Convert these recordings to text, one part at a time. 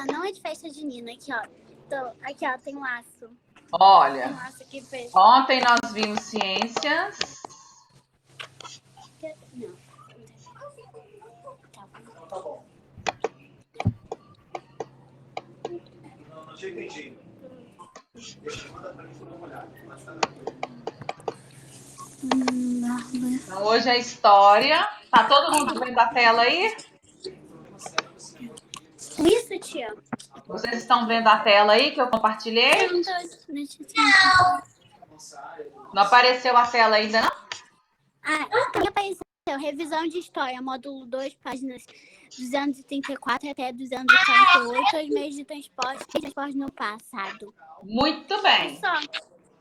ó, não é de festa junina. Aqui, ó. Aqui, ó, tem um laço. Olha, Tem um laço aqui preto. ontem nós vimos ciências. Não. Tá bom. Não tinha entendido. Deixa eu mandar pra mim dar uma olhada. Mas tá na Então, hoje é história. Tá todo mundo vendo a tela aí? Isso, tia. Vocês estão vendo a tela aí que eu compartilhei? Não apareceu a tela ainda, não? Aqui apareceu revisão de história, módulo 2, páginas 234 até 248, os meios de transporte no passado. Muito bem. Só.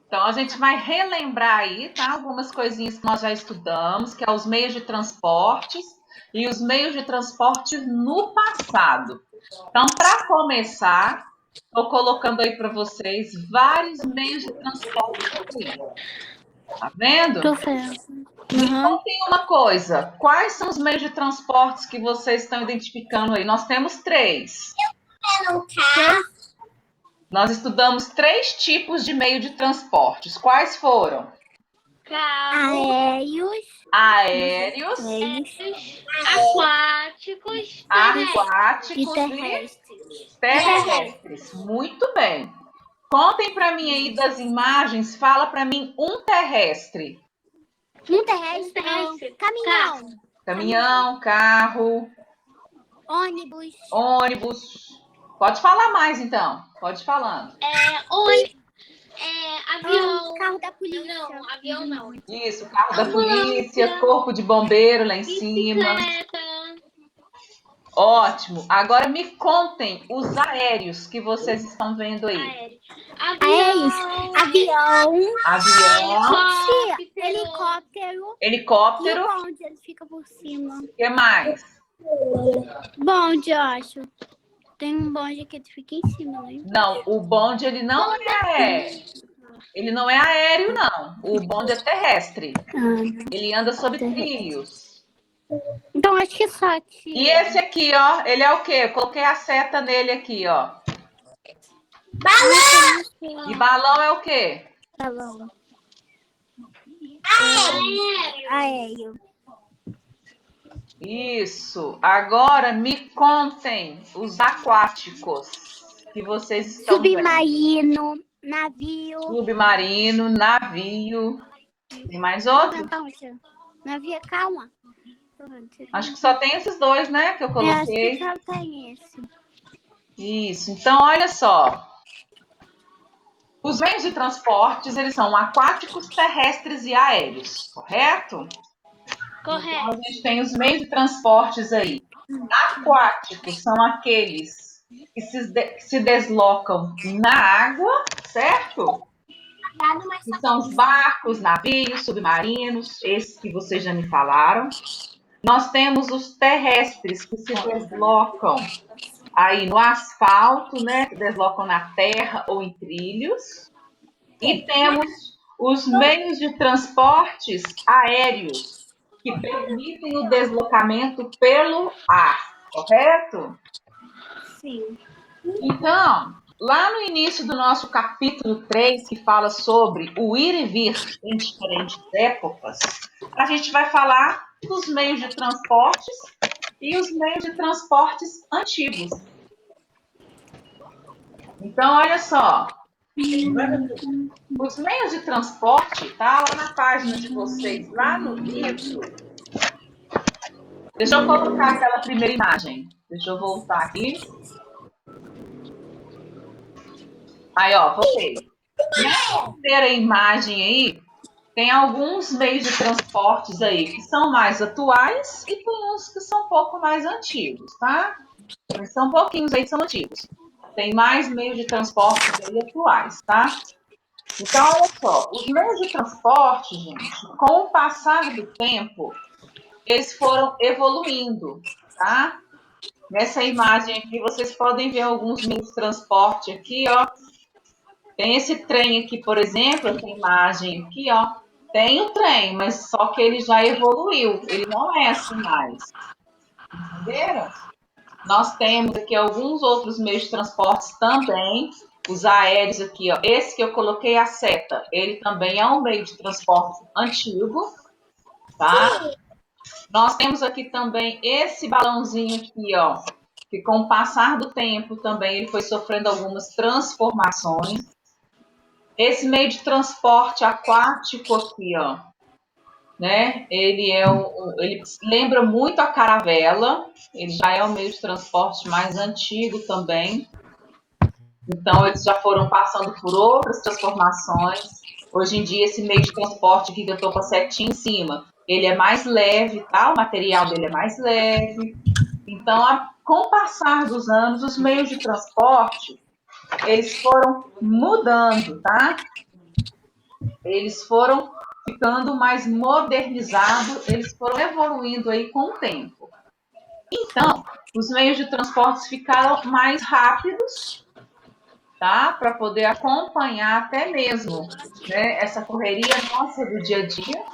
Então, a gente vai relembrar aí, tá? Algumas coisinhas que nós já estudamos, que é os meios de transportes e os meios de transporte no passado. Então, para começar, estou colocando aí para vocês vários meios de transporte aqui. Tá vendo? Tô vendo. Me contem uma coisa. Quais são os meios de transportes que vocês estão identificando aí? Nós temos 3. Nós estudamos 3 tipos de meio de transportes. Quais foram? Aéreos, Aquáticos e e terrestres. Muito bem. Contem para mim aí das imagens. Fala para mim um terrestre. Um terrestre, caminhão, Caminhão, carro, ônibus, Pode falar mais então. Pode ir falando. Avião. carro da polícia. Não, avião não. Isso, carro da polícia, corpo de bombeiro lá em cima. Bicicleta. Ótimo. Agora me contem os aéreos que vocês estão vendo aí. Avião, Helicóptero. e o bonde, ele fica por cima. O que mais? Bonde, eu acho. Tem um bonde que fica em cima, né? Não, o bonde ele não é aéreo, não. O bonde é terrestre. Ele anda sobre trilhos. Então acho que só tia. E esse aqui, ó, ele é o quê? Eu coloquei a seta nele aqui, ó. Balão! E balão é o quê? Balão. Aéreo. Isso. Agora me contem os aquáticos que vocês estão vendo. Submarino, Navio. Tem mais outro? Navio, calma. Acho que só tem esses 2, né, que eu coloquei. Acho que só tem esse. Isso. Então, olha só. Os meios de transportes, eles são aquáticos, terrestres e aéreos, correto? Correto. Então, a gente tem os meios de transportes aí. Aquáticos são aqueles que se deslocam na água, certo? Que são os barcos, navios, submarinos, esses que vocês já me falaram. Nós temos os terrestres que se deslocam aí no asfalto, né? Se deslocam na terra ou em trilhos. E temos os meios de transportes aéreos, que permitem o deslocamento pelo ar, correto? Sim. Então, lá no início do nosso capítulo 3, que fala sobre o ir e vir em diferentes épocas, a gente vai falar dos meios de transportes e os meios de transportes antigos. Então, olha só. Os meios de transporte, tá lá na página de vocês, lá no livro. Deixa eu colocar aquela primeira imagem. Deixa eu voltar aqui. Aí, ó, voltei. Nessa primeira imagem aí, tem alguns meios de transportes aí que são mais atuais e tem uns que são um pouco mais antigos, tá? Mas são pouquinhos aí que são antigos. Tem mais meios de transporte aí atuais, tá? Então, olha só, os meios de transporte, gente, com o passar do tempo, eles foram evoluindo, tá? Nessa imagem aqui, vocês podem ver alguns meios de transporte aqui, ó. Tem esse trem aqui, por exemplo, essa imagem aqui, ó. Tem o trem, mas só que ele já evoluiu. Ele não é assim mais. Entenderam? Nós temos aqui alguns outros meios de transporte também. Os aéreos aqui, ó. Esse que eu coloquei a seta, ele também é um meio de transporte antigo, tá? Nós temos aqui também esse balãozinho aqui, ó, que com o passar do tempo também ele foi sofrendo algumas transformações. Esse meio de transporte aquático aqui, ó, né? Ele lembra muito a caravela. Ele já é um meio de transporte mais antigo também. Então eles já foram passando por outras transformações. Hoje em dia esse meio de transporte aqui que eu estou com a setinha em cima, ele é mais leve, tá? O material dele é mais leve. Então, com o passar dos anos, os meios de transporte eles foram mudando, tá? Eles foram ficando mais modernizados, eles foram evoluindo aí com o tempo. Então, os meios de transporte ficaram mais rápidos, tá? Para poder acompanhar até mesmo, né, essa correria nossa do dia a dia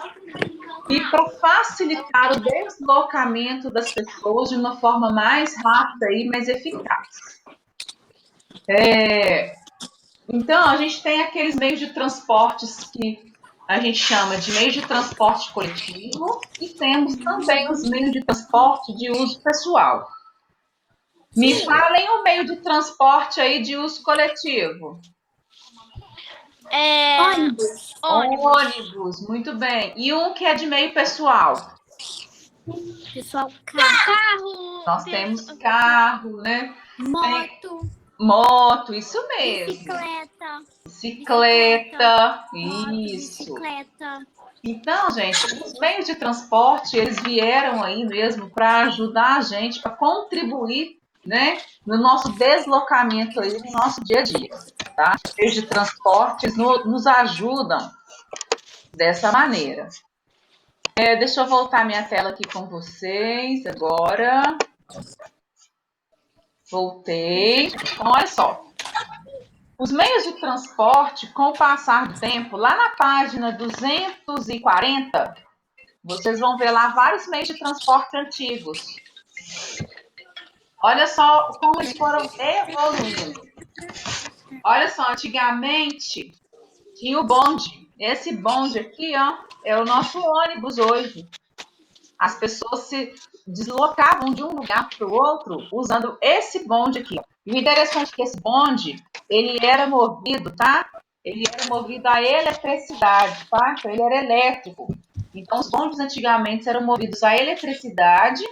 e para facilitar o deslocamento das pessoas de uma forma mais rápida e mais eficaz. Então, a gente tem aqueles meios de transportes que a gente chama de meio de transporte coletivo e temos também os meios de transporte de uso pessoal. Me falem o meio de transporte aí de uso coletivo. Ônibus. Ônibus, muito bem. E um que é de meio pessoal? Pessoal, carro. Carro. Nós temos carro, né? Moto. Moto, isso mesmo. Bicicleta. Bicicleta, Moto, isso. bicicleta. Então, gente, os meios de transporte, eles vieram aí mesmo para ajudar a gente, para contribuir, né, no nosso deslocamento aí, no nosso dia a dia, tá? Os meios de transporte nos ajudam dessa maneira. Deixa eu voltar minha tela aqui com vocês agora. Voltei. Então, olha só. Os meios de transporte, com o passar do tempo, lá na página 240, vocês vão ver lá vários meios de transporte antigos. Olha só como eles foram evoluindo. Olha só, antigamente tinha o bonde. Esse bonde aqui, ó, é o nosso ônibus hoje. As pessoas se deslocavam de um lugar para o outro usando esse bonde aqui. E o interessante é que esse bonde, ele era movido, tá? Ele era movido a eletricidade, tá? Então ele era elétrico. Então os bondes antigamente eram movidos a eletricidade,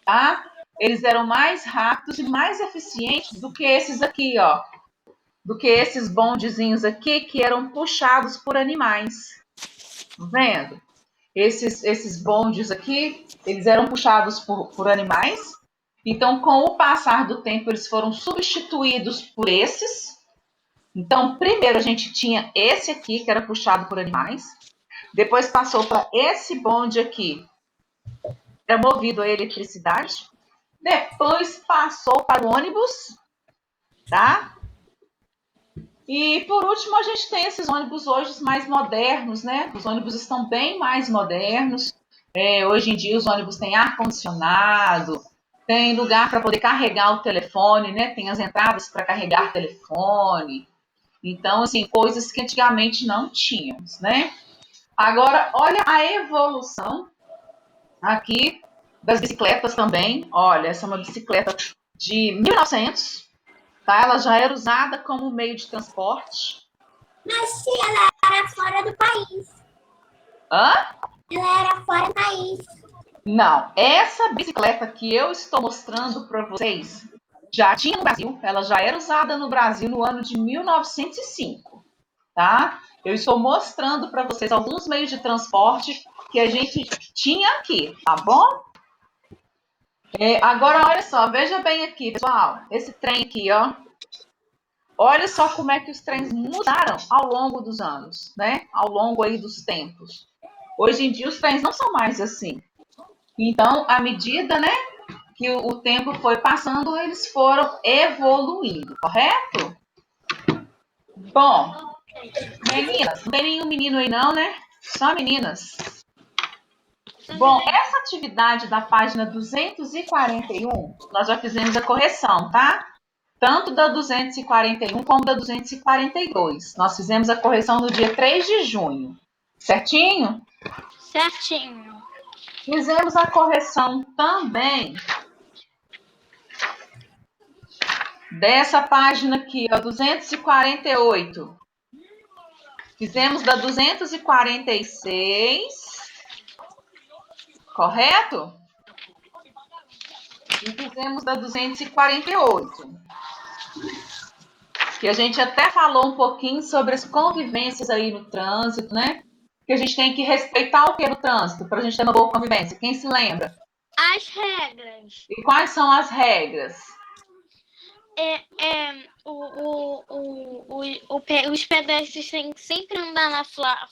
tá? Eles eram mais rápidos e mais eficientes do que esses aqui, ó. Do que esses bondezinhos aqui que eram puxados por animais. Tá vendo? Esses bondes aqui, eles eram puxados por animais. Então, com o passar do tempo, eles foram substituídos por esses. Então, primeiro a gente tinha esse aqui, que era puxado por animais. Depois passou para esse bonde aqui, era movido a eletricidade. Depois passou para o ônibus, tá? E por último, a gente tem esses ônibus hoje mais modernos, né? Os ônibus estão bem mais modernos. Hoje em dia, os ônibus têm ar-condicionado, tem lugar para poder carregar o telefone, né? Tem as entradas para carregar telefone. Então, assim, coisas que antigamente não tínhamos, né? Agora, olha a evolução aqui das bicicletas também. Olha, essa é uma bicicleta de 1900, tá? Ela já era usada como meio de transporte. Mas se ela era fora do país. Hã? Ela era fora do país. Não, essa bicicleta que eu estou mostrando para vocês já tinha no Brasil, ela já era usada no Brasil no ano de 1905, tá? Eu estou mostrando para vocês alguns meios de transporte que a gente tinha aqui, tá bom? Agora, olha só, veja bem aqui, pessoal, esse trem aqui, ó. Olha só como é que os trens mudaram ao longo dos anos, né? Ao longo aí dos tempos. Hoje em dia os trens não são mais assim. Então, à medida, né, que o tempo foi passando, eles foram evoluindo, correto? Bom, meninas, não tem nenhum menino aí não, né? Só meninas. Bom, essa atividade da página 241, nós já fizemos a correção, tá? Tanto da 241 como da 242. Nós fizemos a correção no dia 3 de junho. Certinho? Certinho. Fizemos a correção também dessa página aqui, ó, 248. Fizemos da 246, correto? E fizemos da 248. Que a gente até falou um pouquinho sobre as convivências aí no trânsito, né? Que a gente tem que respeitar o que no trânsito para a gente ter uma boa convivência. Quem se lembra? As regras. E quais são as regras? Os pedestres têm que sempre andar na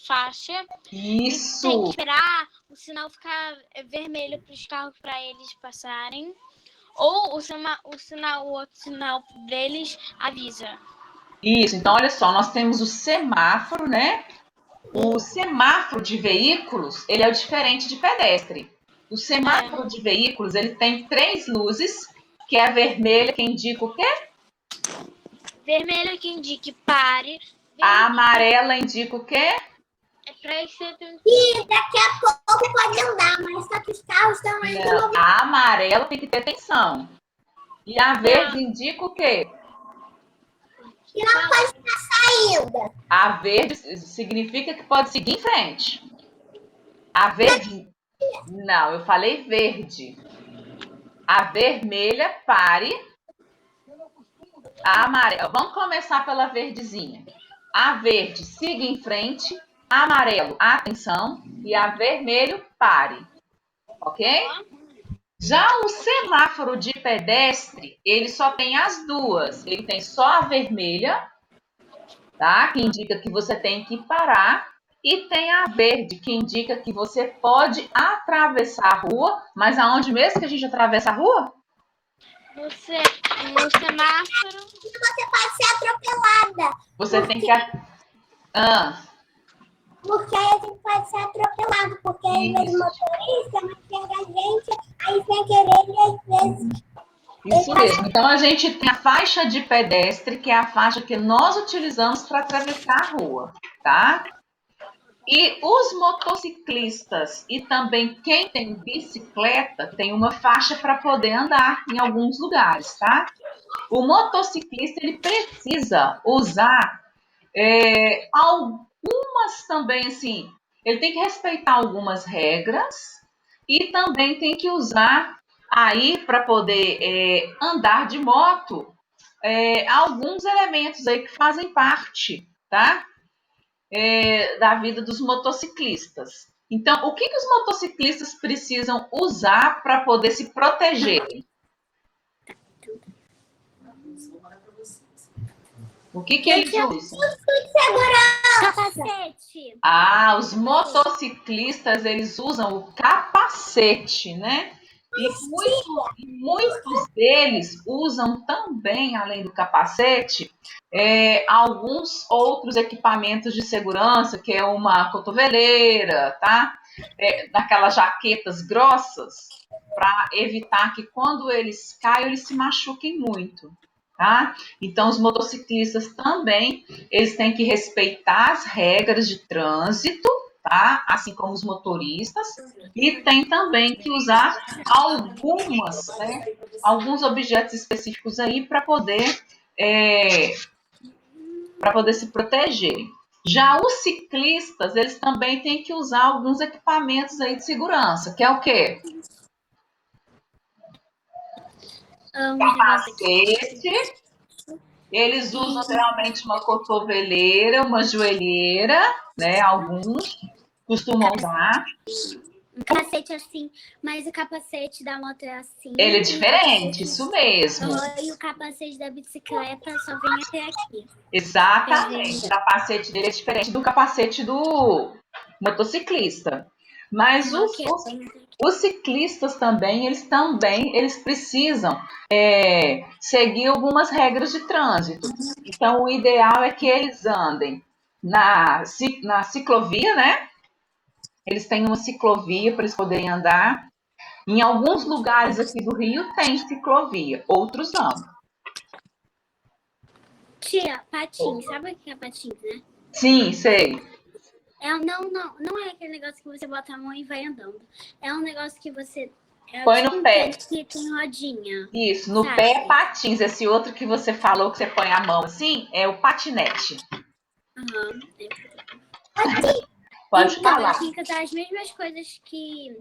faixa. Isso. Tem que esperar o sinal ficar vermelho para os carros para eles passarem. Ou o outro sinal deles avisa. Isso. Então, olha só, nós temos o semáforo, né? O semáforo de veículos, ele é diferente de pedestre. O semáforo de veículos, ele tem 3 luzes, que é a vermelha, que indica o quê? Vermelha que indica pare. A amarela indica o quê? É para esse E daqui a pouco pode andar, mas só que os carros estão Não, a amarela tem que ter atenção. E a verde indica o quê? E não pode passar ainda. A verde significa que pode seguir em frente. A verde... Não, eu falei verde. A vermelha, pare. A amarela... Vamos começar pela verdezinha. A verde, siga em frente. Amarelo, atenção. E a vermelho, pare. Ok? Já o semáforo de pedestre, ele só tem as duas. Ele tem só a vermelha, tá? Que indica que você tem que parar. E tem a verde, que indica que você pode atravessar a rua. Mas aonde mesmo que a gente atravessa a rua? No semáforo. Você pode ser atropelada. Você tem que... Porque aí a gente pode ser atropelado. Porque às vezes o motorista não enxerga a gente, aí sem querer ele às vezes... Isso mesmo. Então, a gente tem a faixa de pedestre, que é a faixa que nós utilizamos para atravessar a rua, tá? E os motociclistas e também quem tem bicicleta tem uma faixa para poder andar em alguns lugares, tá? O motociclista, ele precisa usar algumas também, assim, ele tem que respeitar algumas regras e também tem que usar aí para poder andar de moto alguns elementos aí que fazem parte, tá? Da vida dos motociclistas. Então, o que os motociclistas precisam usar para poder se protegerem? O que eles usam? Capacete. Ah, os motociclistas, eles usam o capacete, né? E muitos deles usam também, além do capacete, alguns outros equipamentos de segurança, que é uma cotoveleira, tá? Daquelas jaquetas grossas, para evitar que quando eles caiam, eles se machuquem muito, tá? Então, os motociclistas também, eles têm que respeitar as regras de trânsito, tá? Assim como os motoristas, e tem também que usar alguns objetos específicos aí para poder se proteger. Já os ciclistas, eles também têm que usar alguns equipamentos aí de segurança, que é o quê? Capacete. Eles usam geralmente uma cotoveleira, uma joelheira, né? Alguns costumam usar. Um capacete assim, mas o capacete da moto é assim. Ele é diferente, isso mesmo. E o capacete da bicicleta só vem até aqui. Exatamente. O capacete dele é diferente do capacete do motociclista. Mas os ciclistas também, eles precisam seguir algumas regras de trânsito. Então, o ideal é que eles andem na ciclovia, né? eles têm uma ciclovia para eles poderem andar. Em alguns lugares aqui do Rio tem ciclovia, outros não. Tia, patins. Sabe o que é patins, né? Sim, sei. Não é aquele negócio que você bota a mão e vai andando. É um negócio que você... Põe tipo no um pé. tênis que tem rodinha. Isso, no sabe? pé é patins. Esse outro que você falou que você põe a mão assim é o patinete. Aham. Pode Então, falar. eu tinha que usar as mesmas coisas que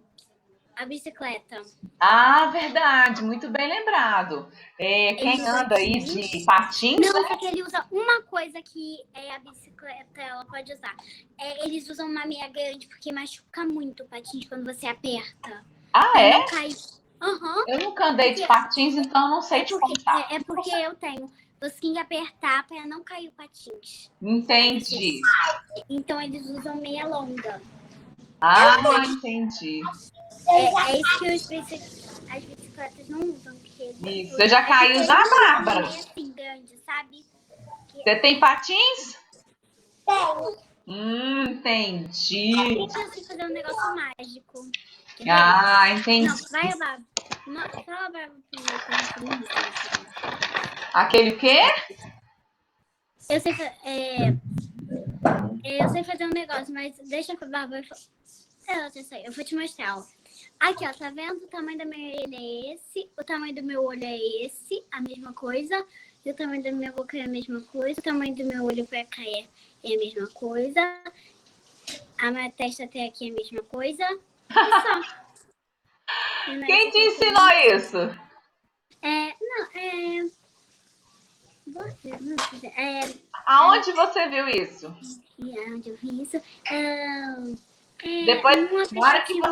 a bicicleta. Ah, verdade, muito bem lembrado. Quem Ele usa anda aí patins. de patins, Não, só que ele usa uma coisa que a bicicleta ela pode usar. Eles usam uma meia grande porque machuca muito o patins quando você aperta. ah, Pra é? não cair. Aham. Eu nunca andei de Porque- patins, então eu não sei te contar. É porque eu tenho. Você tem que apertar pra não cair o patins. Entendi. Então eles usam meia longa. Ah, entendi. É isso que as bicicletas não usam. Porque Isso. Você já caiu já, Bárbara? É assim, grande, sabe? Você tem patins? Tenho. Entendi. Eu sei fazer um negócio mágico. Entendeu? Ah, entendi. Não, vai, Bárbara. Fala a Bárbara primeiro que eu não sei. Aquele quê? Eu sei, eu sei fazer um negócio, mas deixa que a Bárbara... Ela já saiu. Eu vou te mostrar, ó. Aqui, ó, tá vendo? O tamanho da minha orelha é esse, o tamanho do meu olho é esse, a mesma coisa. E o tamanho da minha boca é a mesma coisa, o tamanho do meu olho pra cá é a mesma coisa. A minha testa até aqui é a mesma coisa. E só. Quem te ensinou isso? Aonde você viu isso? E onde eu vi isso? Depois, Um aplicativo.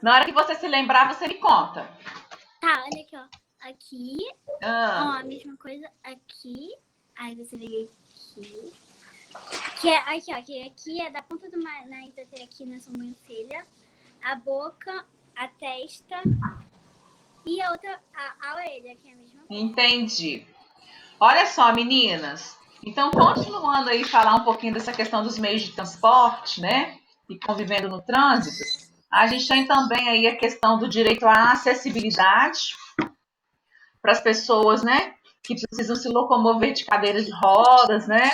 na hora que você se lembrar, você me conta. Tá, olha aqui, ó. Aqui, ó, Ah, a mesma coisa aqui. Aí você vem aqui. Que é, aqui, ó, que aqui é da ponta do nariz até aqui na sobrancelha, a boca, a testa e a outra, a orelha, que é a mesma coisa. entendi. Olha só, meninas. Então, continuando aí falar um pouquinho dessa questão dos meios de transporte, né? E convivendo no trânsito, a gente tem também aí a questão do direito à acessibilidade para as pessoas, né? Que precisam se locomover de cadeiras de rodas, né?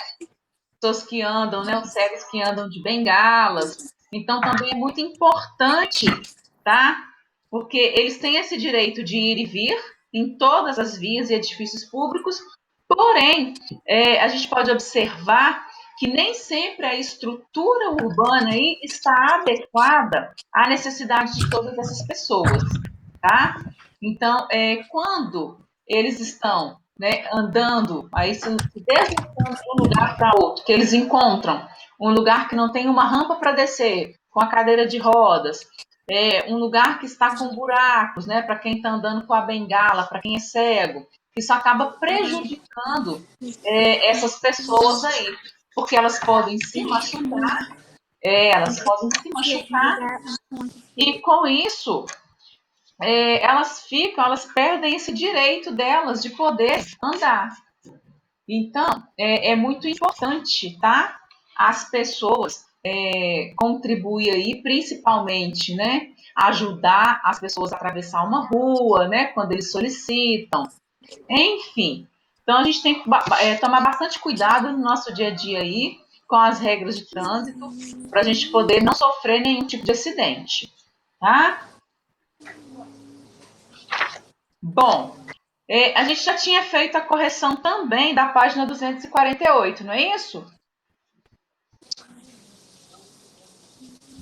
Pessoas que andam, né? Os cegos que andam de bengalas. Então, também é muito importante, tá? Porque eles têm esse direito de ir e vir em todas as vias e edifícios públicos, porém, a gente pode observar que nem sempre a estrutura urbana aí está adequada à necessidade de todas essas pessoas, tá? Então, quando eles estão, né, andando, aí se deslocando de um lugar para outro, que eles encontram um lugar que não tem uma rampa para descer, com a cadeira de rodas, um lugar que está com buracos, né, para quem está andando com a bengala, para quem é cego, isso acaba prejudicando essas pessoas aí, porque elas podem se machucar, e com isso elas perdem esse direito delas de poder andar. Então, é muito importante, tá? As pessoas contribuir aí, principalmente, né? Ajudar as pessoas a atravessar uma rua, né? Quando eles solicitam. Enfim. Então, a gente tem que tomar bastante cuidado no nosso dia a dia aí com as regras de trânsito para a gente poder não sofrer nenhum tipo de acidente, tá? Bom, a gente já tinha feito a correção também da página 248, não é isso?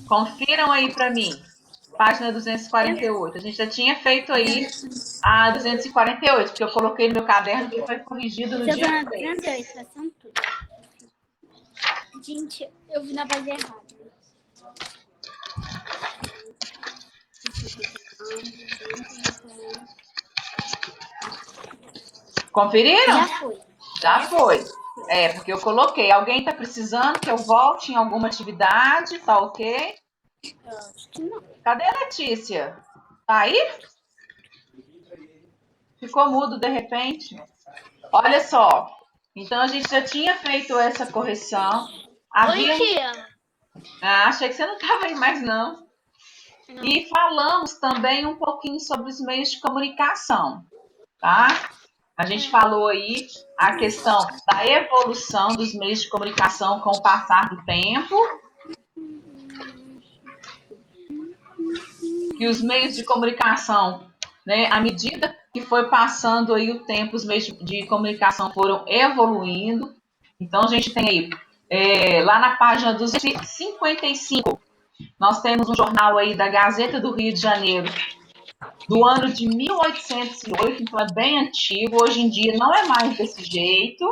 Confiram aí para mim. Página 248. A gente já tinha feito aí a 248, porque eu coloquei no meu caderno que foi corrigido no dia 3. Gente, eu vi na base errada. Conferiram? Já foi. Já foi. Porque eu coloquei. Alguém está precisando que eu volte em alguma atividade? Tá ok? Eu acho que não. Cadê a Letícia? Tá aí? Ficou mudo de repente. Olha só. Então a gente já tinha feito essa correção. Oi, tia. Ah, achei que você não estava aí mais, não. Não. E falamos também um pouquinho sobre os meios de comunicação, tá? A gente falou aí a questão da evolução dos meios de comunicação com o passar do tempo, que os meios de comunicação, né, à medida que foi passando aí o tempo, os meios de comunicação foram evoluindo. Então, a gente tem aí, lá na página 255, nós temos um jornal aí da Gazeta do Rio de Janeiro, do ano de 1808, então é bem antigo, hoje em dia não é mais desse jeito.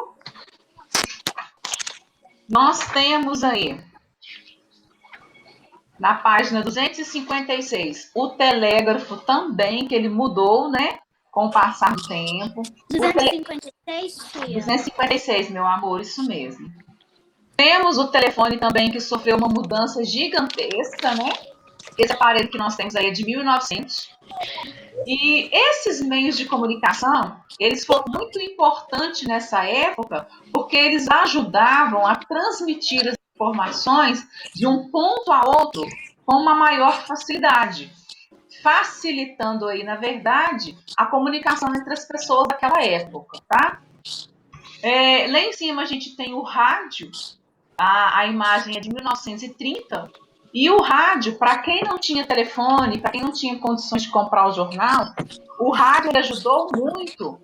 Nós temos aí, na página 256, o telégrafo também, que ele mudou, né, com o passar do tempo. 256, tia. 256, meu amor, isso mesmo. Temos o telefone também, que sofreu uma mudança gigantesca, né? Esse aparelho que nós temos aí é de 1900. E esses meios de comunicação, eles foram muito importantes nessa época, porque eles ajudavam a transmitir as informações de um ponto a outro com uma maior facilidade, facilitando aí, na verdade, a comunicação entre as pessoas daquela época, tá? Lá em cima a gente tem o rádio, a imagem é de 1930, e o rádio, para quem não tinha telefone, para quem não tinha condições de comprar o jornal, o rádio ajudou muito,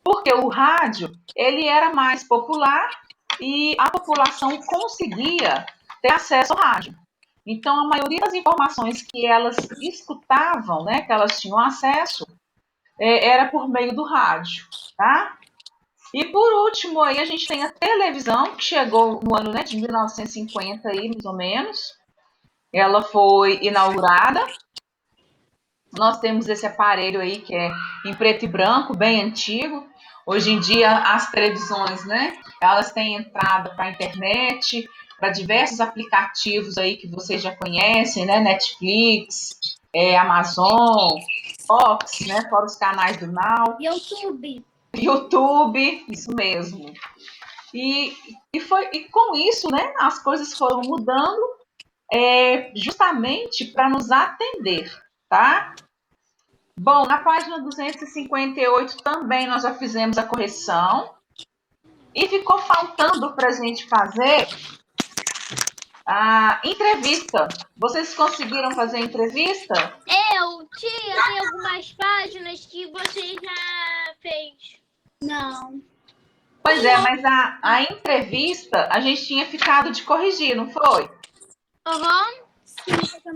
porque o rádio ele era mais popular e a população conseguia ter acesso ao rádio. Então, a maioria das informações que elas escutavam, né, que elas tinham acesso, era por meio do rádio, tá? E por último, aí a gente tem a televisão, que chegou no ano, né, de 1950, aí, mais ou menos. Ela foi inaugurada. Nós temos esse aparelho aí que é em preto e branco, bem antigo. Hoje em dia, as televisões, né, elas têm entrada para a internet, para diversos aplicativos aí que vocês já conhecem, né, Netflix, Amazon, Fox, né, fora os canais do Now. YouTube, isso mesmo. E com isso, né, as coisas foram mudando justamente para nos atender, tá? Bom, na página 258 também nós já fizemos a correção e ficou faltando para a gente fazer a entrevista. Vocês conseguiram fazer a entrevista? Tia, tem algumas páginas que você já fez. Não. Pois é, mas a entrevista a gente tinha ficado de corrigir, não foi? Aham.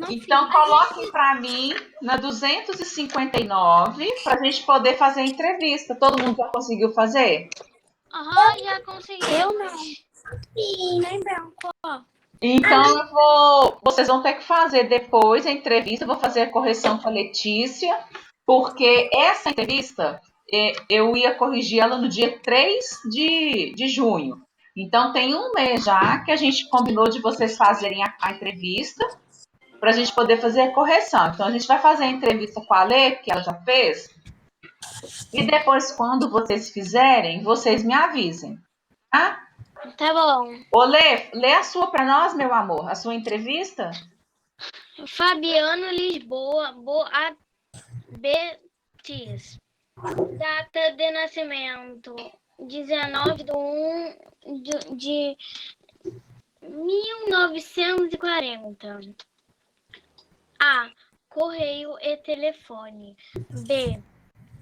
Então, coloquem para mim na 259 para a gente poder fazer a entrevista. Todo mundo já conseguiu fazer? Aham, já consegui. Eu não. Nem branco. Então, vocês vão ter que fazer depois a entrevista. Eu vou fazer a correção com a Letícia, porque essa entrevista eu ia corrigir ela no dia 3 de junho. Então, tem um mês já que a gente combinou de vocês fazerem a entrevista, para a gente poder fazer a correção. Então, a gente vai fazer a entrevista com a Lê, que ela já fez, e depois, quando vocês fizerem, vocês me avisem, tá? Tá bom. Ô, lê a sua para nós, meu amor, a sua entrevista. Fabiano Lisboa, Boa Betis. Data de nascimento: 19/1 de 1940. A. Correio e telefone. B.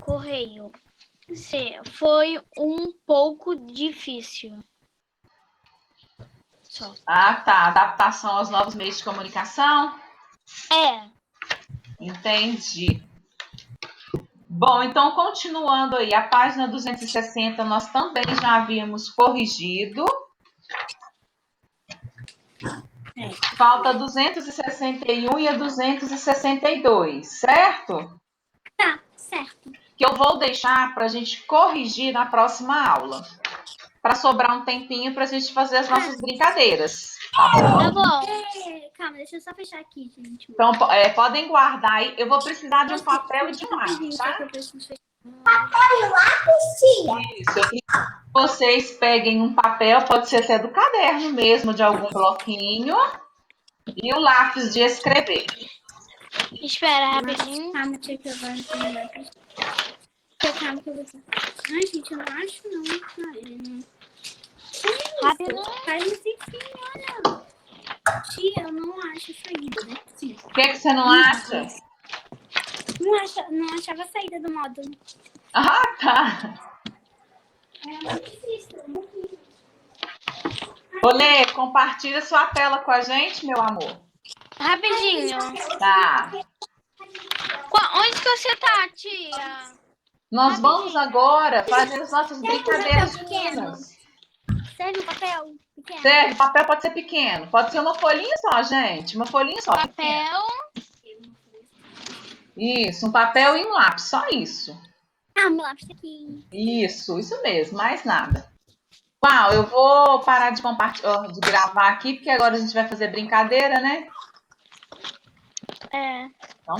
Correio. C. Foi um pouco difícil. Só. Ah, tá. Adaptação aos novos meios de comunicação. Entendi. Bom, então, continuando aí, a página 260 nós também já havíamos corrigido. Falta 261 e a 262, certo? Tá, certo. Que eu vou deixar para a gente corrigir na próxima aula. Para sobrar um tempinho para a gente fazer as nossas brincadeiras. Tá bom? Tá bom. Calma, deixa eu só fechar aqui, gente. Então, podem guardar aí. Eu vou precisar de um papel e de um lápis, tá? Isso, eu queria que vocês peguem um papel, pode ser até do caderno mesmo, de algum bloquinho. E o lápis de escrever. Espera rapidinho. Calma, tia, que eu vou entender. Calma que eu vou... Ai, gente, eu não acho não. Ai, não. Rápido. Faz assim, olha. Tia, eu não acho saída, né? Sim. O que você não acha? Não achava saída do módulo. Ah, tá. É muito difícil. Olê, compartilha sua tela com a gente, meu amor. Rapidinho. Tá. Onde que você tá, tia? Nós vamos agora fazer as nossas Serve um brincadeiras papel pequeno? juntas. Serve um papel pequeno? Certo? O papel pode ser pequeno. Pode ser uma folhinha só, gente. Uma folhinha só. pequena. Papel. Isso, um papel e um lápis. Só isso. Ah, meu lápis tá aqui. Isso mesmo. Mais nada. Uau, eu vou parar de compartilhar, de gravar aqui, porque agora a gente vai fazer brincadeira, né? É. Então